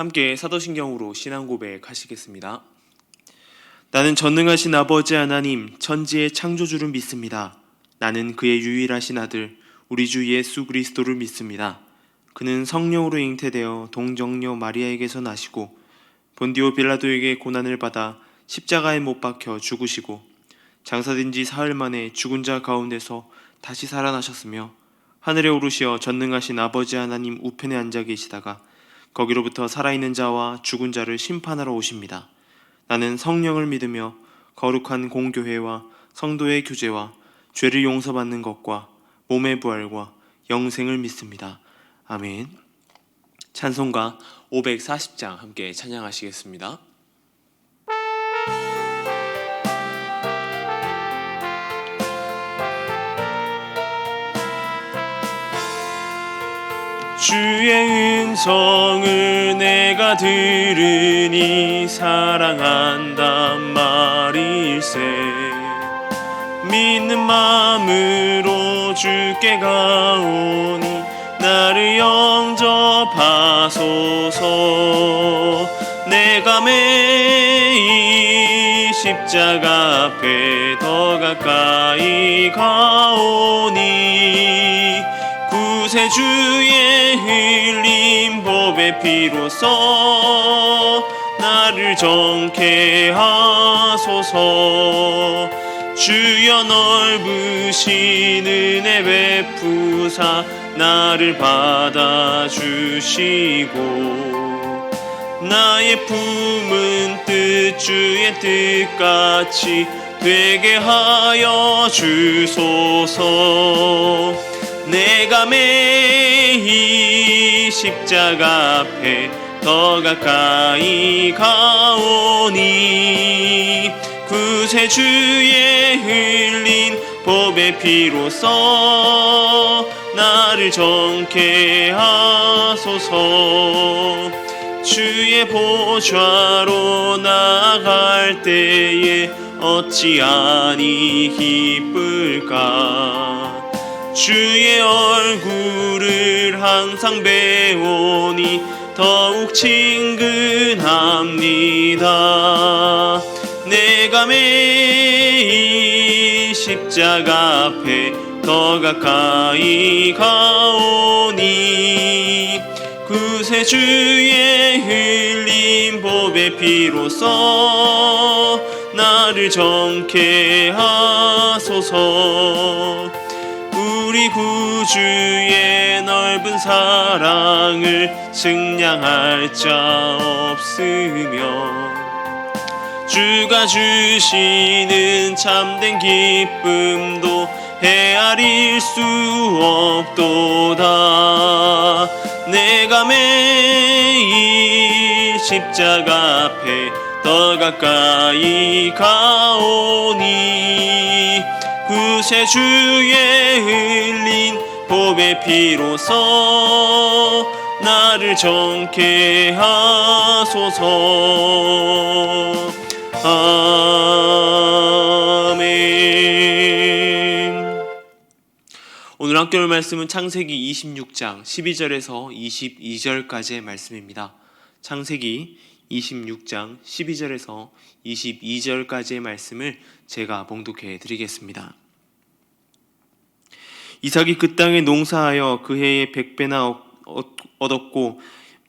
함께 사도신경으로 신앙 고백하시겠습니다. 나는 전능하신 아버지 하나님 천지의 창조주를 믿습니다. 나는 그의 유일하신 아들 우리 주 예수 그리스도를 믿습니다. 그는 성령으로 잉태되어 동정녀 마리아에게서 나시고 본디오 빌라도에게 고난을 받아 십자가에 못 박혀 죽으시고 장사된 지 사흘 만에 죽은 자 가운데서 다시 살아나셨으며 하늘에 오르시어 전능하신 아버지 하나님 우편에 앉아 계시다가 거기로부터 살아있는 자와 죽은 자를 심판하러 오십니다. 나는 성령을 믿으며 거룩한 공교회와 성도의 교제와 죄를 용서받는 것과 몸의 부활과 영생을 믿습니다. 아멘. 찬송가 540장 함께 찬양하시겠습니다. 주의 음성을 내가 들으니 사랑한단 말일세. 믿는 마음으로 주께 가오니 나를 영접하소서. 내가 매일 십자가 앞에 더 가까이 가오니 구세주의 흘린 법의 피로써 나를 정케 하소서. 주여 넓으신 은혜 베푸사 나를 받아주시고 나의 품은 뜻 주의 뜻같이 되게 하여 주소서. 내가 매일 십자가 앞에 더 가까이 가오니 구세주의 흘린 법의 피로써 나를 정케 하소서. 주의 보좌로 나아갈 때에 어찌하니 기쁠까. 주의 얼굴을 항상 배우니 더욱 친근합니다. 내가 매일 십자가 앞에 더 가까이 가오니 구세주의 흘린 법의 피로써 나를 정케 하소서. 우리 구주의 넓은 사랑을 측량할 자 없으며 주가 주시는 참된 기쁨도 헤아릴 수 없도다. 내가 매일 십자가 앞에 더 가까이 가오니 구세주의 흘린 법의 피로써 나를 정케 하소서. 아멘. 오늘 학교의 말씀은 창세기 26장 12절에서 22절까지의 말씀입니다. 창세기 26장 12절에서 22절까지의 말씀을 제가 봉독해 드리겠습니다. 이삭이 그 땅에 농사하여 그 해에 100배나 얻었고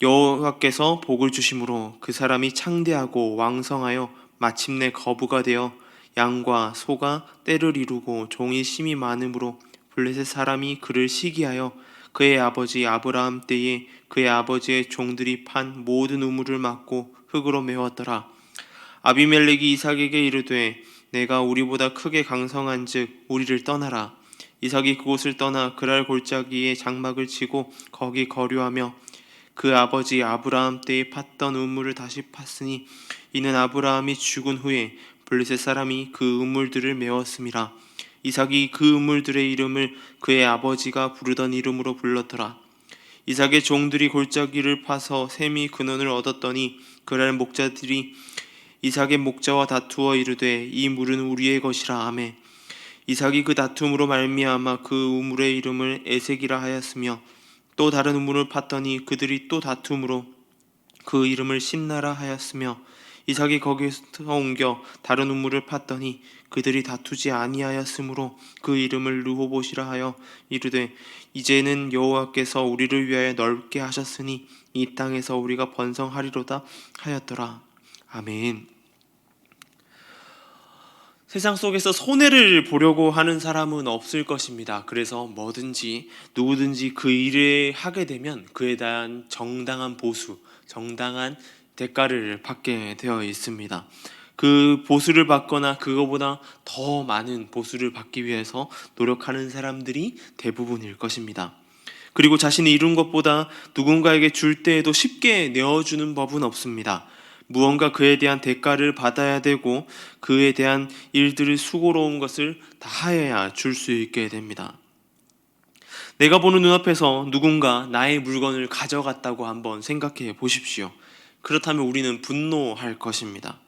여호와께서 복을 주심으로 그 사람이 창대하고 왕성하여 마침내 거부가 되어 양과 소가 떼를 이루고 종이 심이 많으므로 블레셋 사람이 그를 시기하여 그의 아버지 아브라함 때에 그의 아버지의 종들이 판 모든 우물을 막고 흙으로 메웠더라. 아비멜렉이 이삭에게 이르되 내가 우리보다 크게 강성한즉 우리를 떠나라. 이삭이 그곳을 떠나 그랄 골짜기에 장막을 치고 거기 거류하며 그 아버지 아브라함 때에 팠던 우물을 다시 팠으니 이는 아브라함이 죽은 후에 블레셋 사람이 그 우물들을 메웠음이라. 이삭이 그 우물들의 이름을 그의 아버지가 부르던 이름으로 불렀더라. 이삭의 종들이 골짜기를 파서 셈이 근원을 얻었더니 그랄 목자들이 이삭의 목자와 다투어 이르되 이 물은 우리의 것이라 하매 이삭이 그 다툼으로 말미암아 그 우물의 이름을 에색이라 하였으며 또 다른 우물을 팠더니 그들이 또 다툼으로 그 이름을 심나라 하였으며 이삭이 거기서 옮겨 다른 우물을 팠더니 그들이 다투지 아니하였으므로 그 이름을 르호봇이라 하여 이르되 이제는 여호와께서 우리를 위하여 넓게 하셨으니 이 땅에서 우리가 번성하리로다 하였더라. 아멘. 세상 속에서 손해를 보려고 하는 사람은 없을 것입니다. 그래서 뭐든지 누구든지 그 일을 하게 되면 그에 대한 정당한 보수, 정당한 대가를 받게 되어 있습니다. 그 보수를 받거나 그거보다 더 많은 보수를 받기 위해서 노력하는 사람들이 대부분일 것입니다. 그리고 자신이 이룬 것보다 누군가에게 줄 때에도 쉽게 내어주는 법은 없습니다. 무언가 그에 대한 대가를 받아야 되고 그에 대한 일들을 수고로운 것을 다해야 줄 수 있게 됩니다. 내가 보는 눈앞에서 누군가 나의 물건을 가져갔다고 한번 생각해 보십시오. 그렇다면 우리는 분노할 것입니다.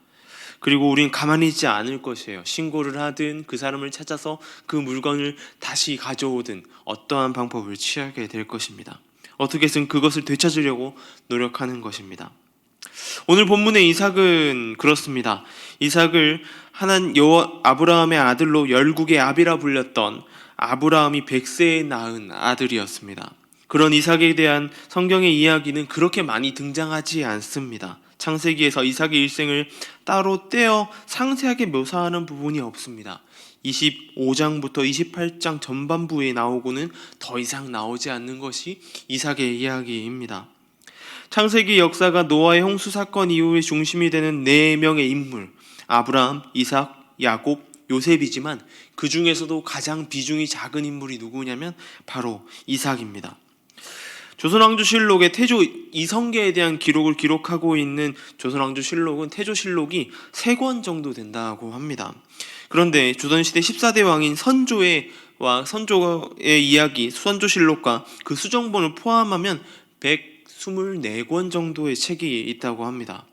그리고 우린 가만히 있지 않을 것이에요. 신고를 하든 그 사람을 찾아서 그 물건을 다시 가져오든 어떠한 방법을 취하게 될 것입니다. 어떻게든 그것을 되찾으려고 노력하는 것입니다. 오늘 본문의 이삭은 그렇습니다. 이삭을 아브라함의 아들로 열국의 아비라 불렸던 아브라함이 100세에 낳은 아들이었습니다. 그런 이삭에 대한 성경의 이야기는 그렇게 많이 등장하지 않습니다. 창세기에서 이삭의 일생을 따로 떼어 상세하게 묘사하는 부분이 없습니다. 25장부터 28장 전반부에 나오고는 더 이상 나오지 않는 것이 이삭의 이야기입니다. 창세기 역사가 노아의 홍수 사건 이후에 중심이 되는 4명의 인물, 아브라함, 이삭, 야곱, 요셉이지만 그 중에서도 가장 비중이 작은 인물이 누구냐면 바로 이삭입니다. 조선왕조실록의 태조 이성계에 대한 기록을 기록하고 있는 조선왕조실록은 태조실록이 3권 정도 된다고 합니다. 그런데 조선시대 14대 왕인 선조의 이야기, 선조실록과 그 수정본을 포함하면 124권 정도의 책이 있다고 합니다.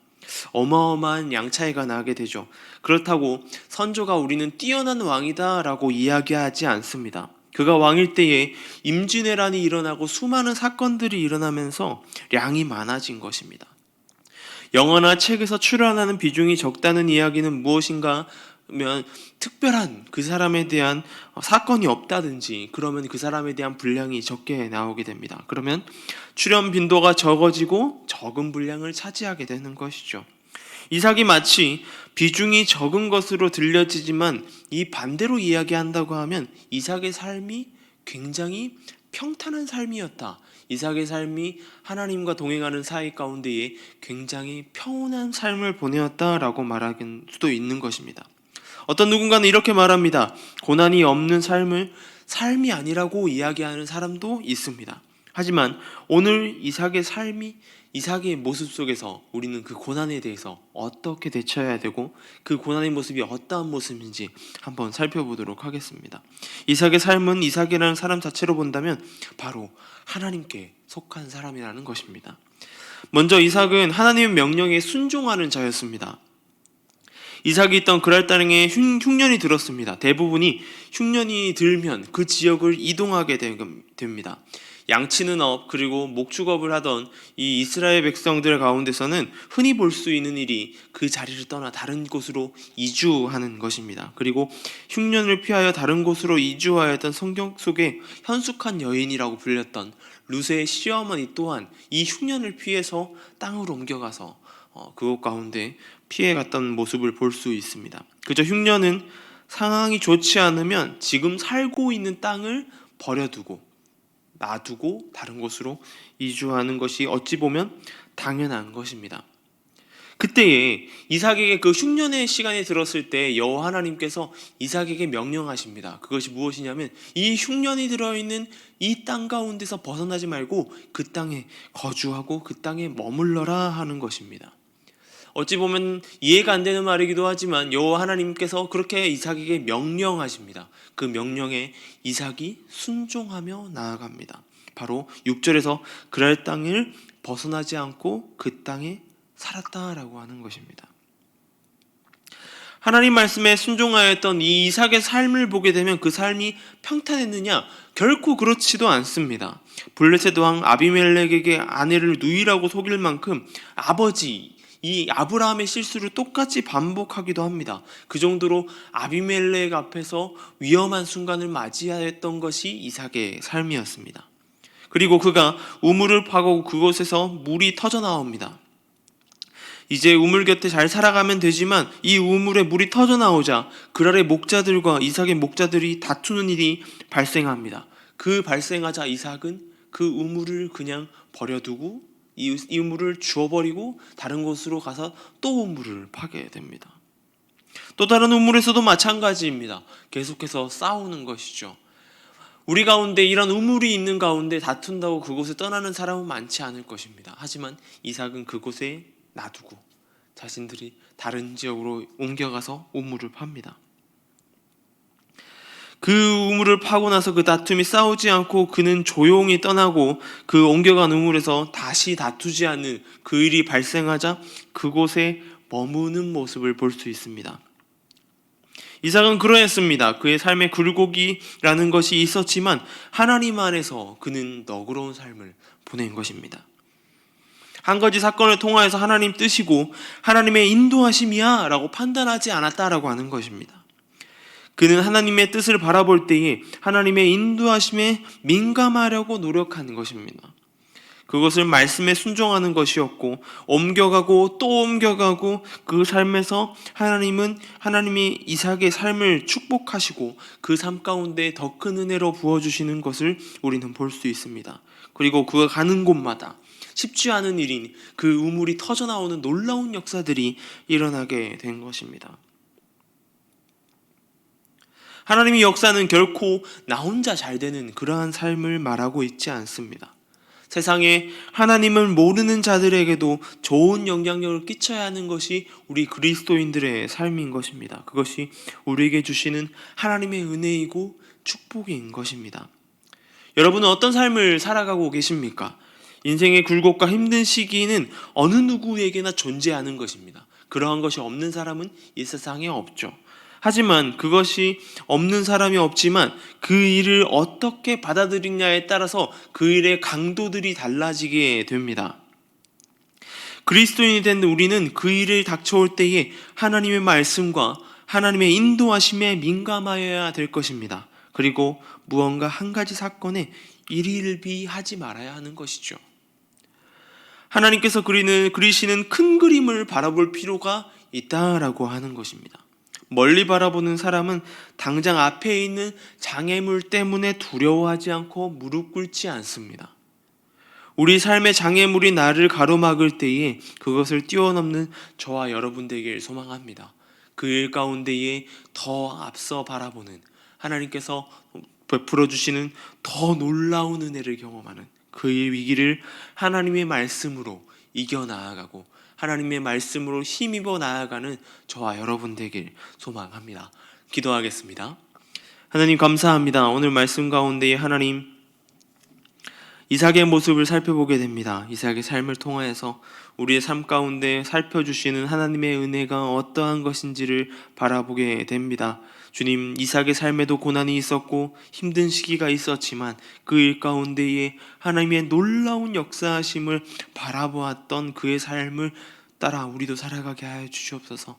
어마어마한 양차이가 나게 되죠. 그렇다고 선조가 우리는 뛰어난 왕이다 라고 이야기하지 않습니다. 그가 왕일 때에 임진왜란이 일어나고 수많은 사건들이 일어나면서 량이 많아진 것입니다. 영화나 책에서 출연하는 비중이 적다는 이야기는 무엇인가 하면 특별한 그 사람에 대한 사건이 없다든지 그러면 그 사람에 대한 분량이 적게 나오게 됩니다. 그러면 출연 빈도가 적어지고 적은 분량을 차지하게 되는 것이죠. 이삭이 마치 비중이 적은 것으로 들려지지만 이 반대로 이야기한다고 하면 이삭의 삶이 굉장히 평탄한 삶이었다. 이삭의 삶이 하나님과 동행하는 사이 가운데에 굉장히 평온한 삶을 보내었다라고 말할 수도 있는 것입니다. 어떤 누군가는 이렇게 말합니다. 고난이 없는 삶을 삶이 아니라고 이야기하는 사람도 있습니다. 하지만 오늘 이삭의 모습 속에서 우리는 그 고난에 대해서 어떻게 대처해야 되고 그 고난의 모습이 어떠한 모습인지 한번 살펴보도록 하겠습니다. 이삭의 삶은 이삭이라는 사람 자체로 본다면 바로 하나님께 속한 사람이라는 것입니다. 먼저 이삭은 하나님의 명령에 순종하는 자였습니다. 이삭이 있던 그랄 땅에 흉년이 들었습니다. 대부분이 흉년이 들면 그 지역을 이동하게 됩니다. 양치는 업 그리고 목축업을 하던 이 이스라엘 백성들 가운데서는 흔히 볼 수 있는 일이 그 자리를 떠나 다른 곳으로 이주하는 것입니다. 그리고 흉년을 피하여 다른 곳으로 이주하였던 성경 속에 현숙한 여인이라고 불렸던 룻의 시어머니 또한 이 흉년을 피해서 땅으로 옮겨가서 그곳 가운데 피해갔던 모습을 볼 수 있습니다. 그저 흉년은 상황이 좋지 않으면 지금 살고 있는 땅을 버려두고 놔두고 다른 곳으로 이주하는 것이 어찌 보면 당연한 것입니다. 그때에 이삭에게 그 흉년의 시간이 들었을 때 여호와 하나님께서 이삭에게 명령하십니다. 그것이 무엇이냐면 이 흉년이 들어있는 이 땅 가운데서 벗어나지 말고 그 땅에 거주하고 그 땅에 머물러라 하는 것입니다. 어찌 보면 이해가 안 되는 말이기도 하지만 여호와 하나님께서 그렇게 이삭에게 명령하십니다. 그 명령에 이삭이 순종하며 나아갑니다. 바로 6절에서 그랄 땅을 벗어나지 않고 그 땅에 살았다라고 하는 것입니다. 하나님 말씀에 순종하였던 이 이삭의 삶을 보게 되면 그 삶이 평탄했느냐? 결코 그렇지도 않습니다. 블레셋 왕 아비멜렉에게 아내를 누이라고 속일 만큼 아버지 이 아브라함의 실수를 똑같이 반복하기도 합니다. 그 정도로 아비멜렉 앞에서 위험한 순간을 맞이하였던 것이 이삭의 삶이었습니다. 그리고 그가 우물을 파고 그곳에서 물이 터져 나옵니다. 이제 우물 곁에 잘 살아가면 되지만 이 우물에 물이 터져 나오자 그랄의 목자들과 이삭의 목자들이 다투는 일이 발생합니다. 그 발생하자 이삭은 그 우물을 그냥 버려두고 이 우물을 주워버리고 다른 곳으로 가서 또 우물을 파게 됩니다. 또 다른 우물에서도 마찬가지입니다. 계속해서 싸우는 것이죠. 우리 가운데 이런 우물이 있는 가운데 다툰다고 그곳에 떠나는 사람은 많지 않을 것입니다. 하지만 이삭은 그곳에 놔두고 자신들이 다른 지역으로 옮겨가서 우물을 팝니다. 그 우물을 파고 나서 그 다툼이 싸우지 않고 그는 조용히 떠나고 그 옮겨간 우물에서 다시 다투지 않는 그 일이 발생하자 그곳에 머무는 모습을 볼 수 있습니다. 이삭은 그러했습니다. 그의 삶에 굴곡이라는 것이 있었지만 하나님 안에서 그는 너그러운 삶을 보낸 것입니다. 한 가지 사건을 통하여서 하나님 뜻이고 하나님의 인도하심이야 라고 판단하지 않았다라고 하는 것입니다. 그는 하나님의 뜻을 바라볼 때에 하나님의 인도하심에 민감하려고 노력하는 것입니다. 그것을 말씀에 순종하는 것이었고 옮겨가고 또 옮겨가고 그 삶에서 하나님이 이삭의 삶을 축복하시고 그 삶 가운데 더 큰 은혜로 부어주시는 것을 우리는 볼 수 있습니다. 그리고 그가 가는 곳마다 쉽지 않은 일인 그 우물이 터져 나오는 놀라운 역사들이 일어나게 된 것입니다. 하나님의 역사는 결코 나 혼자 잘 되는 그러한 삶을 말하고 있지 않습니다. 세상에 하나님을 모르는 자들에게도 좋은 영향력을 끼쳐야 하는 것이 우리 그리스도인들의 삶인 것입니다. 그것이 우리에게 주시는 하나님의 은혜이고 축복인 것입니다. 여러분은 어떤 삶을 살아가고 계십니까? 인생의 굴곡과 힘든 시기는 어느 누구에게나 존재하는 것입니다. 그러한 것이 없는 사람은 이 세상에 없죠. 하지만 그것이 없는 사람이 없지만 그 일을 어떻게 받아들이냐에 따라서 그 일의 강도들이 달라지게 됩니다. 그리스도인이 된 우리는 그 일을 닥쳐올 때에 하나님의 말씀과 하나님의 인도하심에 민감하여야 될 것입니다. 그리고 무언가 한 가지 사건에 일일비하지 말아야 하는 것이죠. 하나님께서 그리시는 큰 그림을 바라볼 필요가 있다라고 하는 것입니다. 멀리 바라보는 사람은 당장 앞에 있는 장애물 때문에 두려워하지 않고 무릎 꿇지 않습니다. 우리 삶의 장애물이 나를 가로막을 때에 그것을 뛰어넘는 저와 여러분 되길 소망합니다. 그 일 가운데에 더 앞서 바라보는 하나님께서 베풀어 주시는 더 놀라운 은혜를 경험하는 그의 위기를 하나님의 말씀으로 이겨나아가고 하나님의 말씀으로 힘입어 나아가는 저와 여러분 되길 소망합니다. 기도하겠습니다. 하나님 감사합니다. 오늘 말씀 가운데 하나님 이삭의 모습을 살펴보게 됩니다. 이삭의 삶을 통하여서 우리의 삶 가운데 살펴주시는 하나님의 은혜가 어떠한 것인지를 바라보게 됩니다. 주님, 이삭의 삶에도 고난이 있었고 힘든 시기가 있었지만 그 일 가운데에 하나님의 놀라운 역사하심을 바라보았던 그의 삶을 따라 우리도 살아가게 하여 주시옵소서.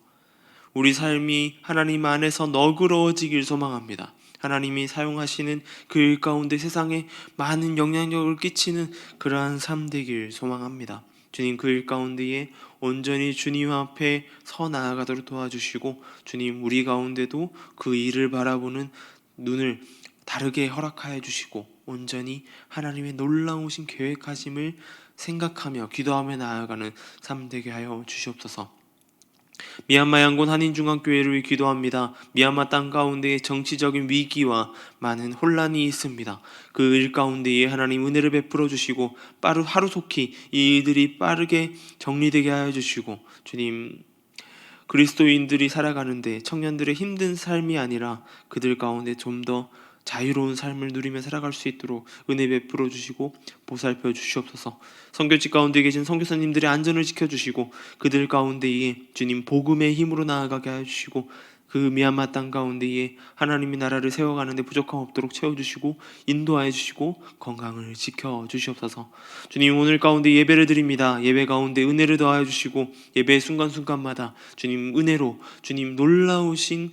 우리 삶이 하나님 안에서 너그러워지길 소망합니다. 하나님이 사용하시는 그 일 가운데 세상에 많은 영향력을 끼치는 그러한 삶 되길 소망합니다. 주님, 그 일 가운데에 온전히 주님 앞에 서 나아가도록 도와주시고 주님, 우리 가운데도 그 일을 바라보는 눈을 다르게 허락하여 주시고 온전히 하나님의 놀라우신 계획하심을 생각하며 기도하며 나아가는 삶 되게 하여 주시옵소서. 미얀마 양곤 한인중앙교회를 위해 기도합니다. 미얀마 땅 가운데 정치적인 위기와 많은 혼란이 있습니다. 그 일 가운데에 하나님 은혜를 베풀어 주시고 하루속히 이 일들이 빠르게 정리되게 하여 주시고 주님, 그리스도인들이 살아가는데 청년들의 힘든 삶이 아니라 그들 가운데 좀 더 자유로운 삶을 누리며 살아갈 수 있도록 은혜 베풀어 주시고 보살펴 주시옵소서. 선교지 가운데 계신 선교사님들의 안전을 지켜주시고 그들 가운데에 주님 복음의 힘으로 나아가게 해주시고 그 미얀마 땅 가운데에 하나님의 나라를 세워가는데 부족함 없도록 채워주시고 인도하여 주시고 건강을 지켜주시옵소서. 주님 오늘 가운데 예배를 드립니다. 예배 가운데 은혜를 더하여 주시고 예배의 순간순간마다 주님 은혜로 주님 놀라우신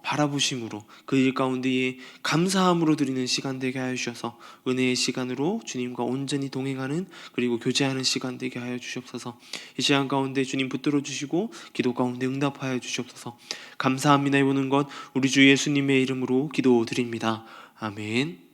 바라보심으로 그 일 가운데에 감사함으로 드리는 시간 되게 하여 주셔서 은혜의 시간으로 주님과 온전히 동행하는 그리고 교제하는 시간 되게 하여 주시옵소서. 이 시간 가운데 주님 붙들어 주시고 기도 가운데 응답하여 주시옵소서. 감사합니다. 이보는 것 우리 주 예수님의 이름으로 기도드립니다. 아멘.